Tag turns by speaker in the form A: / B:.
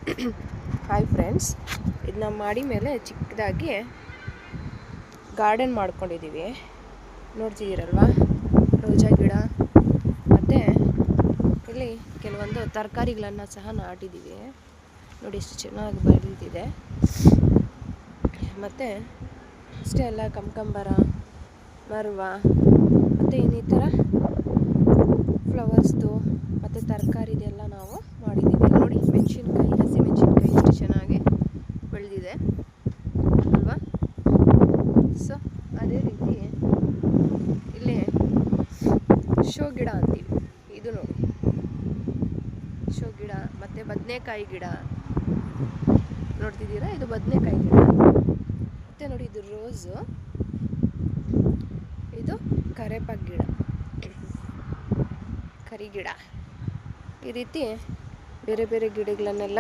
A: Hi friends, ಇದು ನಮ್ಮ ಮಾಡಿ ಮೇಲೆ ಚಿಕ್ಕದಾಗಿ ಗಾರ್ಡನ್ ಮಾಡ್ಕೊಂಡಿದ್ದೀವಿ. ನೋಡ್ತಿದ್ದೀರಲ್ವಾ, ರೋಜಾ ಗಿಡ ಮತ್ತು ಇಲ್ಲಿ ಕೆಲವೊಂದು ತರಕಾರಿಗಳನ್ನು ಸಹ ನಾಟಿದ್ದೀವಿ. ನೋಡಿ ಎಷ್ಟು ಚೆನ್ನಾಗಿ ಬೆಳೆದಿದೆ. ಮತ್ತು ಅಷ್ಟೇ ಅಲ್ಲ, ಕನಕಾಂಬರ, ಮರವ ಮತ್ತು ಇನ್ನಿತರ ಫ್ಲವರ್ಸ್ದು ಮತ್ತು ತರಕಾರಿದೆಲ್ಲ ನಾವು ಮಾಡಿದ್ದೀವಿ. ನೋಡಿ, ಮೆಣಸಿನ್ಕಾಯಿ, ಹಸಿ ಮೆಣಸಿನ್ಕಾಯಿ ಎಷ್ಟು ಚೆನ್ನಾಗಿ ಬೆಳೆದಿದೆ ಅಲ್ವಾ. ಸೊ ಅದೇ ರೀತಿ ಇಲ್ಲಿ ಶೋ ಗಿಡ ಅಂತೀವಿ. ಇದು ನೋಡಿ, ಶೋ ಗಿಡ ಮತ್ತು ಬದನೆಕಾಯಿ ಗಿಡ ನೋಡ್ತಿದ್ದೀರಾ, ಇದು ಬದನೆಕಾಯಿ ಗಿಡ. ಮತ್ತು ನೋಡಿ, ಇದು ರೋಸು, ಇದು ಕರೇಪಾಕು ಗಿಡ, ಕರಿ ಗಿಡ. ಈ ರೀತಿ ಬೇರೆ ಬೇರೆ ಗಿಡಗಳನ್ನೆಲ್ಲ